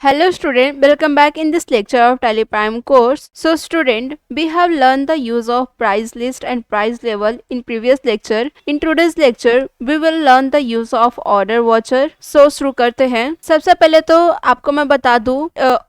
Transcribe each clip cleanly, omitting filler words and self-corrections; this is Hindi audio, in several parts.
Hello student, welcome back in this lecture of Tally Prime course. So student, we have learned the use of price list and price level in previous lecture. In today's lecture, we will learn the use of order voucher. So शुरू करते हैं। सबसे पहले तो आपको मैं बता दूं,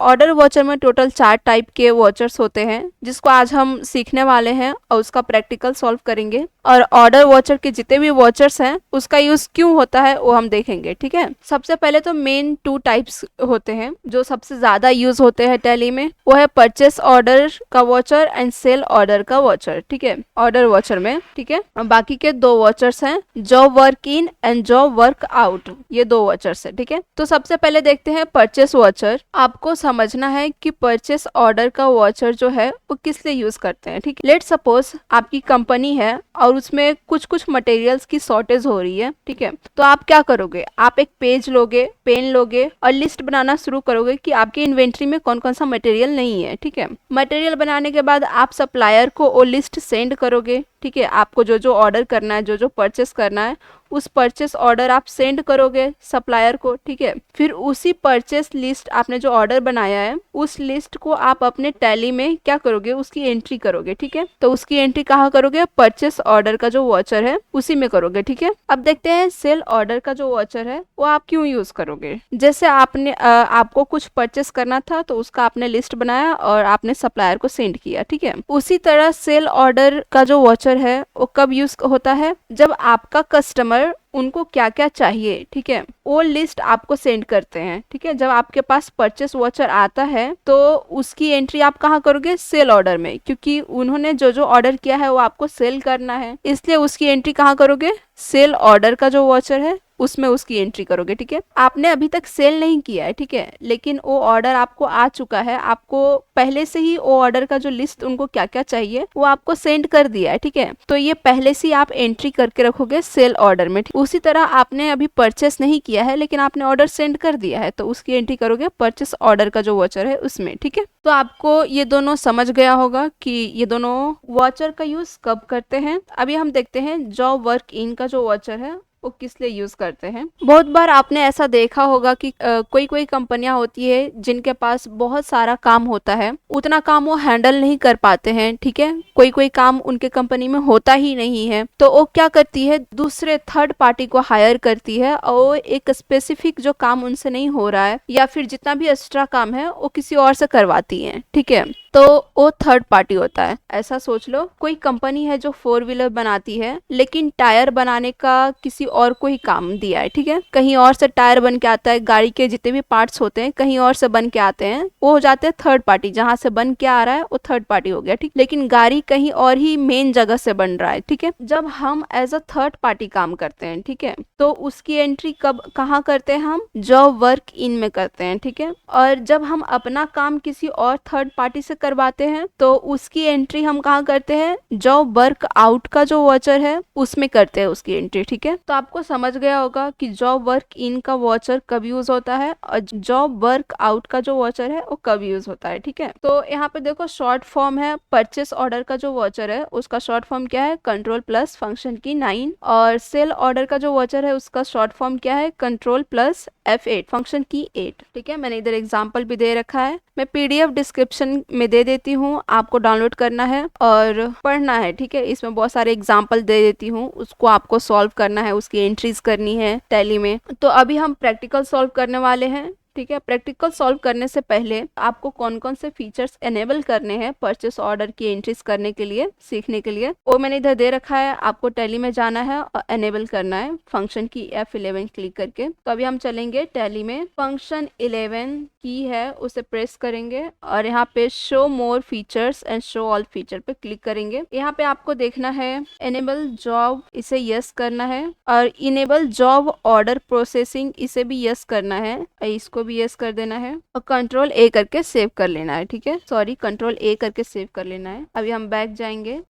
ऑर्डर वॉचर में टोटल 4 टाइप के वॉचर्स होते हैं जिसको आज हम सीखने वाले हैं और उसका प्रैक्टिकल सॉल्व करेंगे। और ऑर्डर वॉचर के जितने भी वॉचर्स हैं उसका यूज क्यों होता है वो हम देखेंगे। ठीक है, सबसे पहले तो मेन 2 टाइप्स होते हैं जो सबसे ज्यादा यूज होते हैं टैली में, वो है परचेस ऑर्डर का वॉचर एंड सेल ऑर्डर का वॉचर। ठीक है, ऑर्डर वॉचर में। ठीक है, बाकी के 2 वॉचर्स हैं, job work in and job work out, ये 2 वॉचर्स है। ठीक है, तो सबसे पहले देखते हैं परचेस वॉचर। आपको समझना है कि परचेस ऑर्डर का वॉचर जो है वो किस लिए यूज करते हैं। ठीक है, लेट सपोज आपकी कंपनी है और उसमें कुछ मटेरियल्स की शॉर्टेज हो रही है। ठीक है, तो आप क्या करोगे, आप एक पेज लोगे, पेन लोगे और लिस्ट बनाना शुरू करोगे कि आपकी इन्वेंट्री में कौन कौन सा मटेरियल नहीं है। ठीक है, मटेरियल बनाने के बाद आप सप्लायर को वो लिस्ट सेंड करोगे। ठीक है, आपको जो जो ऑर्डर करना है, जो जो परचेस करना है, उस परचेस ऑर्डर आप सेंड करोगे सप्लायर को। ठीक है, फिर उसी परचेस लिस्ट आपने जो ऑर्डर बनाया है उस लिस्ट को आप अपने टैली में क्या करोगे, उसकी एंट्री करोगे। ठीक है, तो उसकी एंट्री कहाँ करोगे, परचेस ऑर्डर का जो वॉचर है उसी में करोगे। ठीक है, अब देखते हैं सेल ऑर्डर का जो वॉचर है वो आप क्यों यूज करोगे। जैसे आपको कुछ परचेस करना था तो उसका आपने लिस्ट बनाया और आपने सप्लायर को सेंड किया। ठीक है, उसी तरह सेल ऑर्डर का जो वॉचर है वो कब यूज होता है, जब आपका कस्टमर उनको क्या क्या चाहिए, ठीक है, वो लिस्ट आपको सेंड करते हैं। ठीक है, जब आपके पास परचेस वॉचर आता है तो उसकी एंट्री आप कहाँ करोगे, सेल ऑर्डर में, क्योंकि उन्होंने जो जो ऑर्डर किया है वो आपको सेल करना है, इसलिए उसकी एंट्री कहाँ करोगे, सेल ऑर्डर का जो वॉचर है उसमें उसकी एंट्री करोगे। ठीक है, आपने अभी तक सेल नहीं किया है, ठीक है, लेकिन वो ऑर्डर आपको आ चुका है, आपको पहले से ही वो ऑर्डर का जो लिस्ट उनको क्या क्या चाहिए वो आपको सेंड कर दिया है। ठीक है, तो ये पहले से ही आप एंट्री करके रखोगे सेल ऑर्डर में। उसी तरह आपने अभी परचेस नहीं किया है लेकिन आपने ऑर्डर सेंड कर दिया है तो उसकी एंट्री करोगे परचेस ऑर्डर का जो वॉचर है उसमें। ठीक है, तो आपको ये दोनों समझ गया होगा कि ये दोनों वॉचर का यूज कब करते हैं। अभी हम देखते हैं जॉब वर्क इन का जो वॉचर है वो किस लिए यूज करते हैं। बहुत बार आपने ऐसा देखा होगा कि कोई कोई कंपनियां होती है जिनके पास बहुत सारा काम होता है, उतना काम वो हैंडल नहीं कर पाते हैं। ठीक है, कोई कोई काम उनके कंपनी में होता ही नहीं है तो वो क्या करती है, दूसरे थर्ड पार्टी को हायर करती है और एक स्पेसिफिक जो काम उनसे नहीं हो रहा है या फिर जितना भी एक्स्ट्रा काम है वो किसी और से करवाती है। ठीक है, तो वो थर्ड पार्टी होता है। ऐसा सोच लो, कोई कंपनी है जो 4 व्हीलर बनाती है लेकिन टायर बनाने का किसी और को ही काम दिया है। ठीक है, कहीं और से टायर बन के आता है, गाड़ी के जितने भी पार्ट्स होते हैं कहीं और से बन के आते हैं, वो हो जाते हैं थर्ड पार्टी, जहां से बन के आ रहा है वो थर्ड पार्टी हो गया। ठीक, लेकिन गाड़ी कहीं और ही मेन जगह से बन रहा है। ठीक है, जब हम एज अ थर्ड पार्टी काम करते हैं, ठीक है, तो उसकी एंट्री कब कहाँ करते हैं, हम जॉब वर्क इन में करते हैं। ठीक है, और जब हम अपना काम किसी और थर्ड पार्टी से करवाते हैं तो उसकी एंट्री हम कहाँ करते हैं, जॉब वर्क आउट का जो वॉचर है उसमें करते हैं उसकी एंट्री। ठीक है, तो आपको समझ गया होगा कि जॉब वर्क इन का वॉचर कब यूज होता है और जॉब वर्क आउट का जो वॉचर है वो कब यूज होता है। ठीक है, तो यहाँ पे देखो शॉर्ट फॉर्म है, परचेस ऑर्डर का जो वॉचर है उसका शॉर्ट फॉर्म क्या है, कंट्रोल प्लस फंक्शन की 9, और सेल ऑर्डर का जो वॉचर है उसका शॉर्ट फॉर्म क्या है, कंट्रोल प्लस F8 फंक्शन की 8। ठीक है, मैंने इधर एग्जाम्पल भी दे रखा है, मैं PDF डिस्क्रिप्शन में दे देती हूँ, आपको डाउनलोड करना है और पढ़ना है। ठीक है, इसमें बहुत सारे एग्जाम्पल दे देती हूँ, उसको आपको सॉल्व करना है, उसकी एंट्रीज करनी है टैली में। तो अभी हम प्रैक्टिकल सॉल्व करने वाले हैं। ठीक है, प्रैक्टिकल सॉल्व करने से पहले आपको कौन कौन से फीचर्स एनेबल करने हैं परचेस ऑर्डर की एंट्रीज करने के लिए, सीखने के लिए, वो मैंने इधर दे रखा है। आपको टैली में जाना है और एनेबल करना है फंक्शन की F11 क्लिक करके। तो अभी हम चलेंगे टैली में, फंक्शन 11 की है उसे प्रेस करेंगे और यहाँ पे show more features and show all feature पे क्लिक करेंगे। यहाँ पे आपको देखना है एनेबल जॉब, इसे यस करना है, और इनेबल जॉब ऑर्डर प्रोसेसिंग इसे भी यस करना है, इसको भी यस कर देना है, और कंट्रोल A करके सेव कर लेना है। ठीक है, सॉरी, कंट्रोल A करके सेव कर लेना है। अभी हम बैक जाएंगे।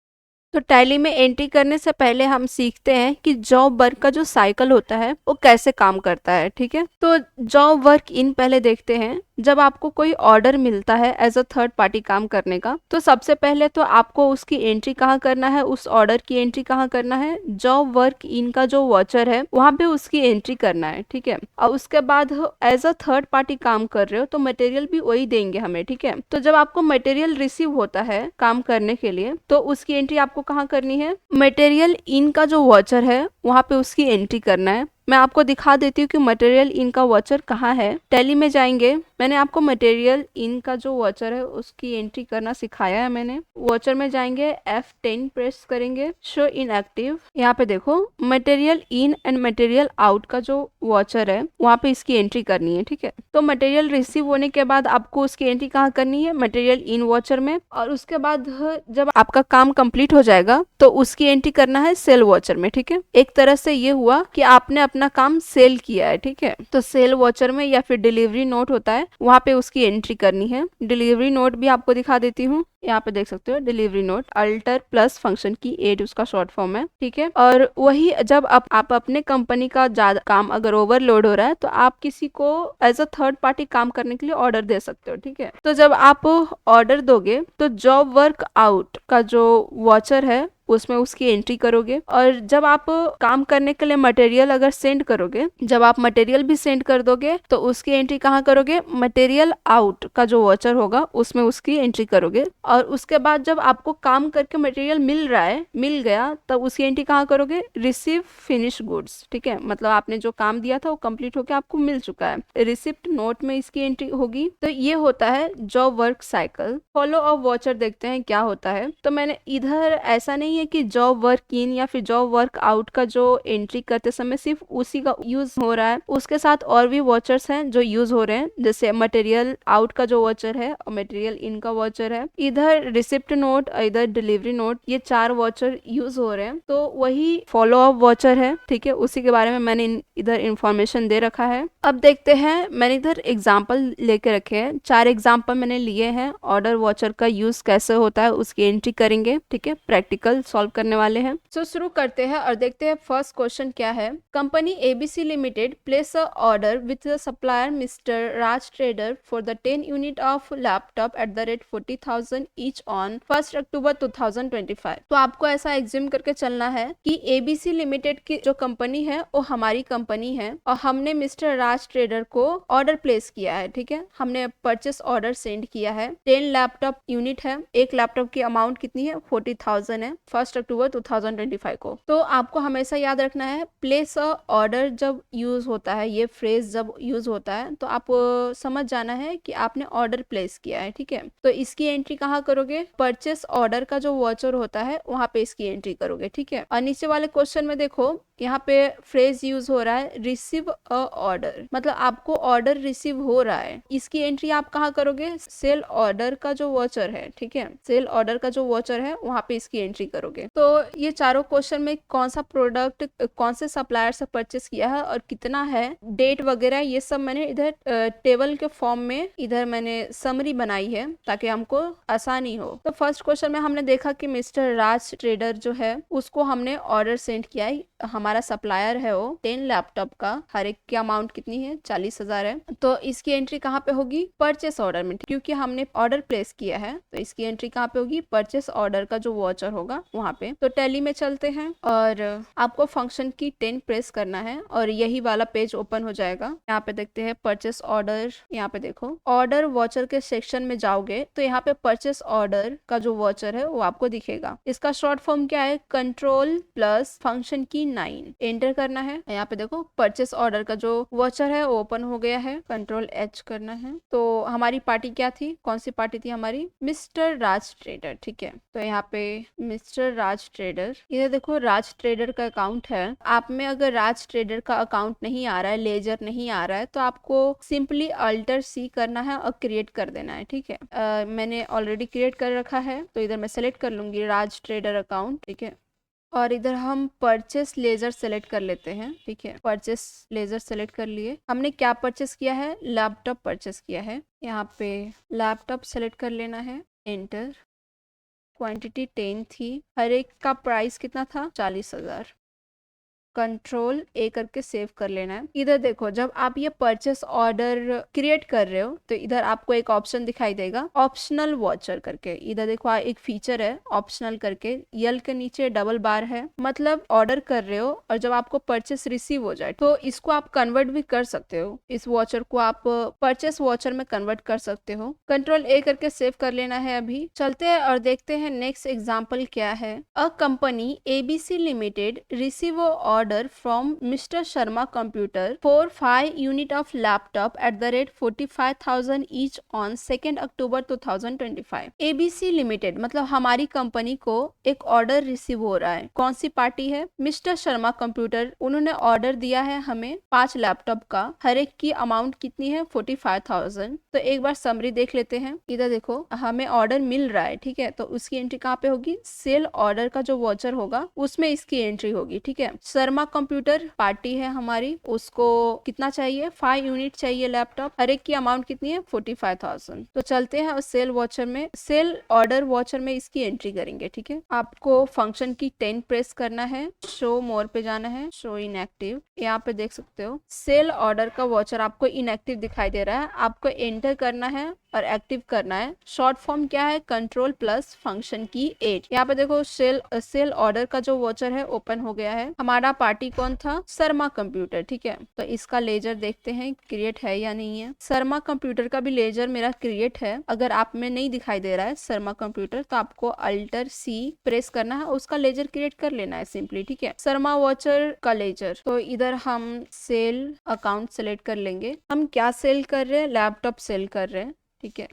तो टैली में एंट्री करने से पहले हम सीखते हैं कि जॉब वर्क का जो साइकिल होता है वो कैसे काम करता है। ठीक है, तो जॉब वर्क इन पहले देखते हैं। जब आपको कोई ऑर्डर मिलता है एज अ थर्ड पार्टी काम करने का, तो सबसे पहले तो आपको उसकी एंट्री कहाँ करना है, उस ऑर्डर की एंट्री कहाँ करना है, जॉब वर्क इन का जो वाचर है वहां पे उसकी एंट्री करना है, ठीक है। और उसके बाद एज अ थर्ड पार्टी काम कर रहे हो तो मटेरियल भी वही देंगे हमें, ठीक है। तो जब आपको मटेरियल रिसीव होता है काम करने के लिए तो उसकी एंट्री आपको कहाँ करनी है, मटेरियल इन का जो वाचर है वहां पे उसकी एंट्री करना है। मैं आपको दिखा देती हूँ कि मटेरियल इन का वाचर कहाँ है। टैली में जाएंगे, मैंने आपको मटेरियल इन का जो वाचर है उसकी एंट्री करना सिखाया है मैंने। वाचर में जाएंगे, F10 प्रेस करेंगे, शो इन एक्टिव। यहाँ पे देखो material in and material out का जो वाचर है वहाँ पे इसकी एंट्री करनी है, ठीक है। तो मटेरियल रिसीव होने के बाद आपको उसकी एंट्री कहाँ करनी है, मटेरियल इन वाचर में। और उसके बाद जब आपका काम कंप्लीट हो जाएगा तो उसकी एंट्री करना है सेल वाचर में, ठीक है। एक तरह से ये हुआ कि आपने अपना काम सेल किया है, ठीक है। तो सेल वाचर में या फिर डिलीवरी नोट होता है वहां पे उसकी एंट्री करनी है। डिलीवरी नोट भी आपको दिखा देती हूँ, यहाँ पे देख सकते हो delivery note, alter plus function की एड उसका शॉर्ट फॉर्म है, ठीक है। और वही जब आप अपने कंपनी का ज्यादा काम अगर ओवरलोड हो रहा है तो आप किसी को एज अ थर्ड पार्टी काम करने के लिए ऑर्डर दे सकते हो, ठीक है। तो जब आप ऑर्डर दोगे तो जॉब वर्क आउट का जो वाचर है उसमें उसकी एंट्री करोगे। और जब आप काम करने के लिए मटेरियल अगर सेंड करोगे, जब आप मटेरियल भी सेंड कर दोगे तो उसकी एंट्री कहाँ करोगे, मटेरियल आउट का जो वाचर होगा उसमें उसकी एंट्री करोगे। और उसके बाद जब आपको काम करके मटेरियल मिल रहा है, मिल गया, तब उसकी एंट्री कहाँ करोगे, रिसीव फिनिश गुड्स, ठीक है। मतलब आपने जो काम दिया था वो कंप्लीट होकर आपको मिल चुका है, रिसिप्ट नोट में इसकी एंट्री होगी। तो ये होता है job work cycle. Follow up watcher देखते हैं क्या होता है। तो मैंने इधर ऐसा नहीं है कि जॉब वर्क इन या फिर जॉब वर्क आउट का जो एंट्री करते समय सिर्फ उसी का यूज हो रहा है, उसके साथ और भी वाचर्स हैं जो यूज हो रहे हैं, जैसे मटेरियल आउट का जो वाचर है और मटेरियल इन का वाचर है, इधर रिसिप्ट नोट, इधर डिलीवरी नोट, ये 4 वाचर यूज हो रहे हैं। तो वही फॉलो अप वाचर है, ठीक है, उसी के बारे में मैंने इधर इंफॉर्मेशन दे रखा है। अब देखते हैं, मैंने इधर एग्जाम्पल लेके रखे हैं, 4 एग्जाम्पल मैंने लिए हैं। ऑर्डर वाचर का यूज कैसे होता है उसकी एंट्री करेंगे, ठीक है, प्रैक्टिकल सॉल्व करने वाले हैं। तो शुरू करते हैं और देखते हैं फर्स्ट क्वेश्चन क्या है। Company ABC limited place a order with the supplier mister Raj trader for the 10 unit of laptop at the rate 40,000 each on 1 अक्टूबर 2025। तो आपको ऐसा एग्ज्यूम करके चलना है कि एबीसी लिमिटेड की जो कंपनी है वो हमारी कंपनी है और हमने मिस्टर राज ट्रेडर को ऑर्डर प्लेस किया है, ठीक है। हमने परचेस ऑर्डर सेंड किया है, 10 लैपटॉप यूनिट है, एक लैपटॉप की अमाउंट कितनी है, 40,000 है, 1 अक्टूबर 2025 को। तो आपको हमेशा याद रखना है, प्लेस अ ऑर्डर जब यूज होता है, ये फ्रेज जब यूज होता है तो आप समझ जाना है कि आपने ऑर्डर प्लेस किया है, ठीक है। तो इसकी एंट्री कहाँ करोगे, परचेस ऑर्डर का जो वाचर होता है वहां पे इसकी एंट्री करोगे, ठीक है। और नीचे वाले क्वेश्चन में देखो, यहाँ पे फ्रेज यूज हो रहा है रिसीव अ ऑर्डर, मतलब आपको ऑर्डर रिसीव हो रहा है, इसकी एंट्री आप कहाँ करोगे, सेल ऑर्डर का जो वाचर है, ठीक है, सेल ऑर्डर का जो वाचर है वहां पे इसकी एंट्री करोगे। तो ये चारों क्वेश्चन में कौन सा प्रोडक्ट कौन से सप्लायर से परचेस किया है और कितना है, डेट वगैरह, ये सब मैंने इधर टेबल के फॉर्म में इधर मैंने समरी बनाई है ताकि हमको आसानी हो। तो फर्स्ट क्वेश्चन में हमने देखा कि मिस्टर राज ट्रेडर जो है उसको हमने ऑर्डर सेंड किया है, हमारा सप्लायर है वो 10 लैपटॉप का, हर एक की अमाउंट कितनी है, 40,000 है। तो इसकी एंट्री कहाँ पे होगी, परचेस ऑर्डर में, क्योंकि हमने ऑर्डर प्लेस किया है तो इसकी एंट्री कहाँ पे होगी, परचेस ऑर्डर का जो वाचर होगा वहां पे। तो टैली में चलते हैं और आपको फंक्शन की 10 प्रेस करना है और यही वाला पेज ओपन हो जाएगा। यहाँ पे देखते हैं परचेस ऑर्डर, यहाँ पे देखो ऑर्डर वाचर के सेक्शन में जाओगे तो यहाँ पे परचेस ऑर्डर का जो वाचर है वो आपको दिखेगा। इसका शॉर्ट फॉर्म क्या है, कंट्रोल प्लस फंक्शन की 9 एंटर करना है। यहाँ पे देखो परचेस ऑर्डर का जो वाचर है ओपन हो गया है, कंट्रोल H करना है। तो हमारी पार्टी क्या थी, कौन सी पार्टी थी हमारी, मिस्टर राज ट्रेडर, ठीक है। तो यहाँ पे मिस्टर राज ट्रेडर, ये देखो राज ट्रेडर का अकाउंट है। आप में अगर राज ट्रेडर का अकाउंट नहीं आ रहा है, लेजर नहीं आ रहा है, तो आपको सिंपली अल्टर C करना है और क्रिएट कर देना है, ठीक है। मैंने ऑलरेडी क्रिएट कर रखा है तो इधर मैं सेलेक्ट कर लूंगी राज ट्रेडर अकाउंट, ठीक है। और इधर हम परचेस लेजर सेलेक्ट कर लेते हैं, ठीक है। परचेस लेजर सेलेक्ट कर लिए, हमने क्या परचेस किया है, लैपटॉप परचेस किया है। यहाँ पे लैपटॉप सेलेक्ट कर लेना है, एंटर। क्वांटिटी 10 थी, हर एक का प्राइस कितना था, 40,000। कंट्रोल ए करके सेव कर लेना है। इधर देखो, जब आप ये परचेस ऑर्डर क्रिएट कर रहे हो तो इधर आपको एक ऑप्शन दिखाई देगा ऑप्शनल वॉचर करके। इधर देखो एक फीचर है ऑप्शनल करके, यल के नीचे डबल बार है, मतलब ऑर्डर कर रहे हो और जब आपको परचेस रिसीव हो जाए तो इसको आप कन्वर्ट भी कर सकते हो, इस वॉचर को आप परचेस वॉचर में कन्वर्ट कर सकते हो। कंट्रोल ए करके सेव कर लेना है। अभी चलते हैं और देखते हैं नेक्स्ट एग्जाम्पल क्या है। A company ABC limited receive order from Mr. Sharma Computer for 5 unit of laptop at the rate 45,000 each on 2nd October 2025। ABC Limited मतलब हमारी कंपनी को एक ऑर्डर रिसीव हो रहा है। कौन सी पार्टी है? Mister Sharma computer. उन्होंने ऑर्डर दिया है हमें 5 लैपटॉप का, हर एक की अमाउंट कितनी है? 45,000। तो एक बार समरी देख लेते हैं। इधर देखो हमें ऑर्डर मिल रहा है, ठीक है, तो उसकी एंट्री कहाँ पे होगी? सेल ऑर्डर का जो वॉचर होगा उसमें इसकी एंट्री होगी, ठीक है। शर्मा कंप्यूटर पार्टी है हमारी, उसको कितना चाहिए? 5 यूनिट चाहिए लैपटॉप, हर एक की अमाउंट कितनी है? 45,000। तो चलते हैं और सेल वॉचर में, सेल ऑर्डर वॉचर में इसकी एंट्री करेंगे, ठीक है। आपको फंक्शन की 10 प्रेस करना है, शो मोर पे जाना है, शो इनएक्टिव, यहाँ पे देख सकते हो सेल ऑर्डर का वॉचर आपको इनएक्टिव दिखाई दे रहा है। आपको एंटर करना है और एक्टिव करना है। शॉर्ट फॉर्म क्या है? कंट्रोल प्लस फंक्शन की 8। यहाँ पे देखो सेल ऑर्डर का जो वॉचर है ओपन हो गया है। हमारा पार्टी कौन था? शर्मा कंप्यूटर, ठीक है। तो इसका लेजर देखते हैं क्रिएट है या नहीं है। शर्मा कंप्यूटर का भी लेजर मेरा क्रिएट है। अगर आप में नहीं दिखाई दे रहा है शर्मा कंप्यूटर तो आपको अल्टर सी प्रेस करना है, उसका लेजर क्रिएट कर लेना है सिंपली, ठीक है। शर्मा वॉचर का लेजर, तो इधर हम सेल अकाउंट सेलेक्ट कर लेंगे। हम क्या सेल कर रहे हैं? लैपटॉप सेल कर रहे हैं, ठीक है।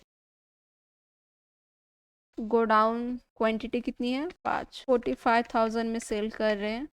गो डाउन, क्वांटिटी कितनी है? 5, 45,000 में सेल कर रहे हैं।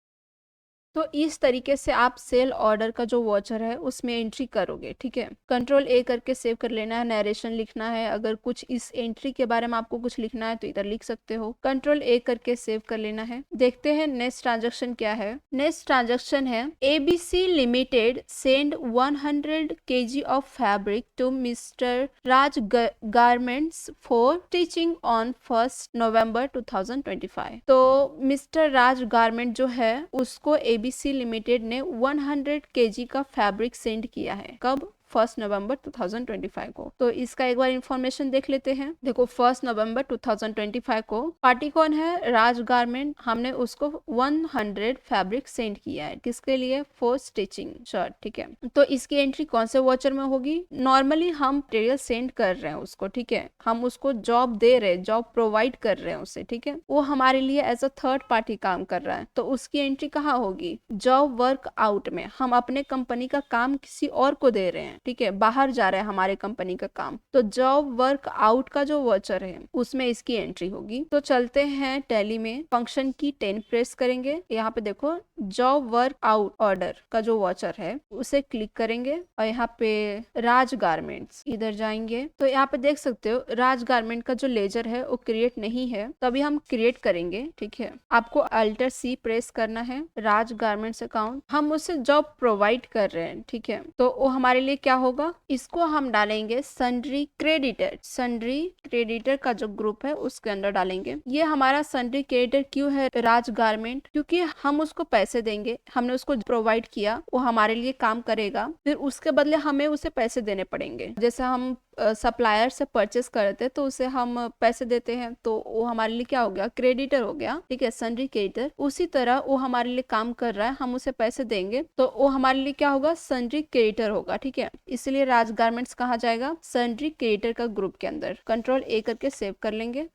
तो इस तरीके से आप सेल ऑर्डर का जो वॉचर है उसमें एंट्री करोगे, ठीक है। कंट्रोल ए करके सेव कर लेना है, नरेशन लिखना है। अगर कुछ इस एंट्री के बारे में आपको कुछ लिखना है तो इधर लिख सकते हो। कंट्रोल ए करके सेव कर लेना है। देखते हैं नेक्स्ट ट्रांजेक्शन क्या है। नेक्स्ट ट्रांजेक्शन है ABC limited send 100 kg of fabric to mister Raj garments for stitching on 1 November 2025। तो मिस्टर राज गारमेंट जो है उसको एबीसी लिमिटेड ने 100 kg का फैब्रिक सेंड किया है। कब? 1 नवंबर 2025 को। तो इसका एक बार इंफॉर्मेशन देख लेते हैं। देखो 1 नवंबर 2025 को पार्टी कौन है? राज गारमेंट। हमने उसको 100 फैब्रिक सेंड किया है, किसके लिए? फॉर स्टिचिंग शर्ट, ठीक है। तो इसकी एंट्री कौन से वॉचर में होगी? नॉर्मली हम मटेरियल सेंड कर रहे हैं उसको, ठीक है, हम उसको जॉब दे रहे हैं, जॉब प्रोवाइड कर रहे हैं उसे, ठीक है। वो हमारे लिए एज अ थर्ड पार्टी काम कर रहा है, तो उसकी एंट्री कहाँ होगी? जॉब वर्क आउट में। हम अपने कंपनी का काम किसी और को दे रहे हैं, ठीक है, बाहर जा रहा है हमारे कंपनी का काम, तो जॉब वर्क आउट का जो वॉचर है उसमें इसकी एंट्री होगी। तो चलते हैं टैली में, फंक्शन की 10 प्रेस करेंगे। यहाँ पे देखो जॉब वर्क आउट ऑर्डर का जो वॉचर है उसे क्लिक करेंगे और यहाँ पे राज गारमेंट्स इधर जाएंगे। तो यहाँ पे देख सकते हो राज गारमेंट का जो लेजर है वो क्रिएट नहीं है, तो अभी हम क्रिएट करेंगे, ठीक है। आपको अल्टर सी प्रेस करना है। राज गारमेंट्स अकाउंट, हम उसे जॉब प्रोवाइड कर रहे हैं, ठीक है। तो वो हमारे लिए क्या होगा? इसको हम डालेंगे सन्ड्री क्रेडिटर। सन्ड्री क्रेडिटर का जो ग्रुप है उसके अंदर डालेंगे। ये हमारा सन्ड्री क्रेडिटर क्यों है राज गारमेंट? क्योंकि हम उसको पैसे देंगे, हमने उसको प्रोवाइड किया, वो हमारे लिए काम करेगा, फिर उसके बदले हमें उसे पैसे देने पड़ेंगे। जैसे हम सप्लायर से परचेस करते हैं तो उसे हम पैसे देते हैं, तो वो हमारे लिए क्या हो गया? क्रेडिटर हो गया, ठीक है, सन्ड्री क्रेडिटर। उसी तरह वो हमारे लिए काम कर रहा है, हम उसे पैसे देंगे तो वो हमारे लिए क्या होगा? सन्ड्री क्रेडिटर होगा, ठीक है। इसलिए राज गारमेंट्स कहा जाएगा सन्ड्री क्रेडिटर का ग्रुप के अंदर। कंट्रोल ए करके सेव कर लेंगे,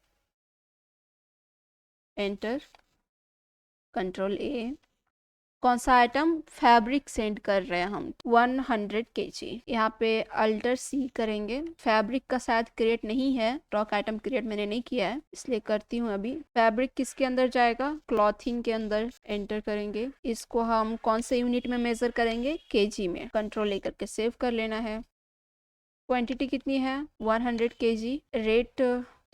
एंटर, कंट्रोल ए। कौन सा आइटम? फैब्रिक सेंड कर रहे हैं हम 100 kg। यहाँ पे अल्टर सी करेंगे। फैब्रिक का शायद क्रिएट नहीं है, स्टॉक आइटम क्रिएट मैंने नहीं किया है इसलिए करती हूँ अभी। फैब्रिक किसके अंदर जाएगा? क्लॉथिंग के अंदर, एंटर करेंगे। इसको हम कौन से यूनिट में मेजर करेंगे? kg में। कंट्रोल ए करके सेव कर लेना है। क्वांटिटी कितनी है? 100 kg। रेट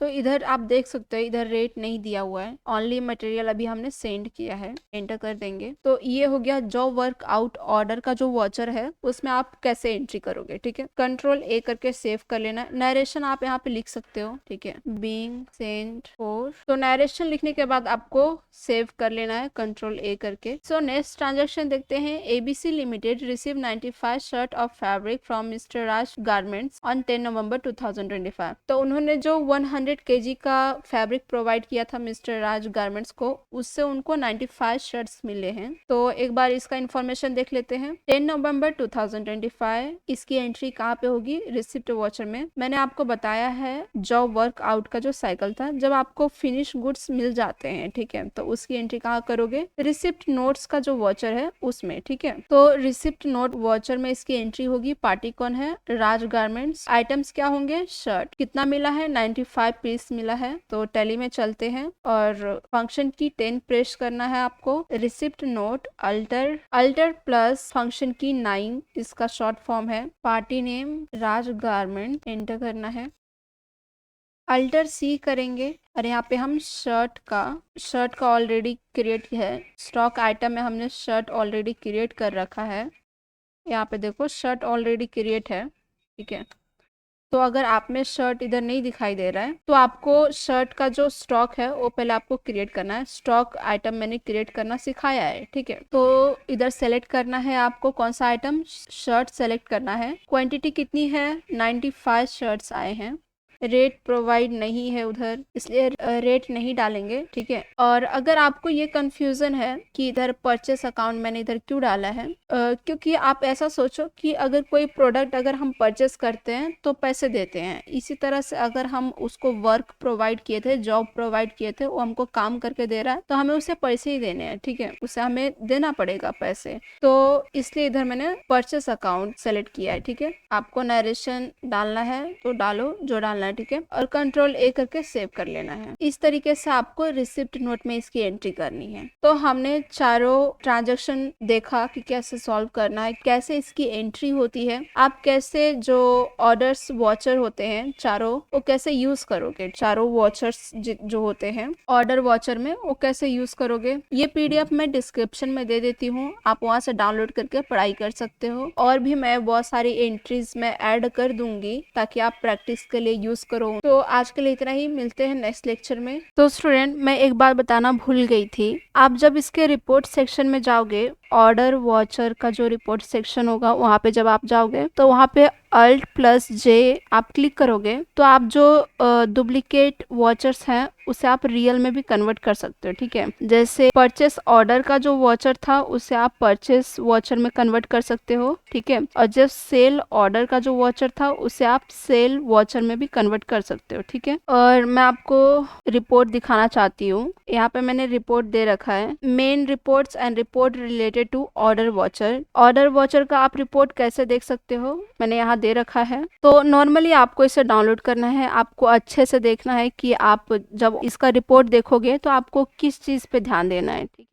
तो इधर आप देख सकते हो इधर रेट नहीं दिया हुआ है, ओनली मटेरियल अभी हमने सेंड किया है, एंटर कर देंगे। तो ये हो गया जॉब वर्क आउट ऑर्डर का जो वॉचर है उसमें आप कैसे एंट्री करोगे। ठीक है, कंट्रोल ए करके सेव कर लेना। नरेशन आप यहाँ पे लिख सकते हो। ठीक है, बीइंग सेंट फॉर, तो नरेशन लिखने के बाद आपको सेव कर लेना है कंट्रोल ए करके। सो नेक्स्ट ट्रांजेक्शन देखते हैं। ABC limited receive 95 shirt of fabric from mister Raj garments on 10 नवंबर 2025। तो उन्होंने जो 100 केजी का फैब्रिक प्रोवाइड किया था मिस्टर राज गारमेंट्स को, उससे उनको 95 शर्ट्स मिले हैं। तो एक बार इसका इंफॉर्मेशन देख लेते हैं। 10 नवंबर 2025 इसकी एंट्री कहाँ पे होगी, रिसिप्ट वॉचर में। मैंने आपको बताया है जॉब वर्क आउट का जो साइकिल था, जब आपको फिनिश गुड्स मिल जाते हैं, ठीक है, तो उसकी एंट्री कहाँ करोगे, रिसिप्ट नोट्स का जो वॉचर है उसमें। ठीक है, तो रिसिप्ट नोट वॉचर में इसकी एंट्री होगी। पार्टी कौन है, राज गारमेंट्स। आइटम्स क्या होंगे, शर्ट। कितना मिला है, 95 पीस मिला है। तो टैली में चलते हैं और फंक्शन की 10 प्रेस करना है आपको। Receipt note alter, alter plus function की 9, इसका शॉर्ट फॉर्म है। पार्टी नेम राज गारमेंट, एंटर करना है। अल्टर सी करेंगे और यहाँ पे हम शर्ट का ऑलरेडी क्रिएट है, स्टॉक आइटम में हमने शर्ट ऑलरेडी क्रिएट कर रखा है। यहाँ पे देखो शर्ट ऑलरेडी क्रिएट है। ठीक है, तो अगर आप में शर्ट इधर नहीं दिखाई दे रहा है तो आपको शर्ट का जो स्टॉक है वो पहले आपको क्रिएट करना है। स्टॉक आइटम मैंने क्रिएट करना सिखाया है। ठीक है, तो इधर सेलेक्ट करना है आपको कौन सा आइटम, शर्ट सेलेक्ट करना है। क्वांटिटी कितनी है, 95 शर्ट्स आए हैं। रेट प्रोवाइड नहीं है उधर, इसलिए रेट नहीं डालेंगे। ठीक है, और अगर आपको ये कंफ्यूजन है कि इधर परचेस अकाउंट मैंने इधर क्यों डाला है, क्योंकि आप ऐसा सोचो कि अगर कोई प्रोडक्ट अगर हम परचेस करते हैं तो पैसे देते हैं, इसी तरह से अगर हम उसको वर्क प्रोवाइड किए थे, जॉब प्रोवाइड किए थे, वो हमको काम करके दे रहा है तो हमें उसे पैसे ही देने हैं। ठीक है, उसे हमें देना पड़ेगा पैसे, तो इसलिए इधर मैंने परचेस अकाउंट सेलेक्ट किया है। ठीक है, आपको नरेशन डालना है तो डालो जो डालना है। ठीक है, और कंट्रोल ए करके सेव कर लेना है। इस तरीके से आपको रिसिप्ट नोट में इसकी एंट्री करनी है। तो हमने चारों ट्रांजैक्शन देखा कि कैसे सॉल्व करना है, कैसे इसकी एंट्री होती है, आप कैसे जो ऑर्डर्स वॉचर होते हैं चारों, वो कैसे यूज करोगे। चारों वॉचर्स जो होते हैं ऑर्डर वॉचर में, वो कैसे यूज करोगे, ये पीडीएफ मैं डिस्क्रिप्शन में दे देती हूँ, आप वहां से डाउनलोड करके पढ़ाई कर सकते हो। और भी मैं बहुत सारी एंट्रीज में ऐड कर दूंगी ताकि आप प्रैक्टिस के लिए यूज करो। तो आज के लिए इतना ही, मिलते हैं नेक्स्ट लेक्चर में। तो स्टूडेंट, मैं एक बात बताना भूल गई थी, आप जब इसके रिपोर्ट सेक्शन में जाओगे, ऑर्डर वॉचर का जो रिपोर्ट सेक्शन होगा वहाँ पे जब आप जाओगे तो वहाँ पे अल्ट प्लस जे आप क्लिक करोगे तो आप जो डुप्लीकेट वॉचर्स हैं उसे आप रियल में भी कन्वर्ट कर सकते हो। ठीक है, जैसे परचेस ऑर्डर का जो वॉचर था उसे आप परचेस वॉचर में कन्वर्ट कर सकते हो। ठीक है, और जब सेल ऑर्डर का जो वॉचर था उसे आप सेल वॉचर में भी कन्वर्ट कर सकते हो। ठीक है, और मैं आपको रिपोर्ट दिखाना चाहती हूँ। यहाँ पे मैंने रिपोर्ट दे रखा है, main reports and report related to order watcher. Order watcher का आप रिपोर्ट कैसे देख सकते हो, मैंने यहाँ दे रखा है। तो नॉर्मली आपको इसे डाउनलोड करना है, आपको अच्छे से देखना है कि आप जब इसका रिपोर्ट देखोगे तो आपको किस चीज पे ध्यान देना है। ठीक है।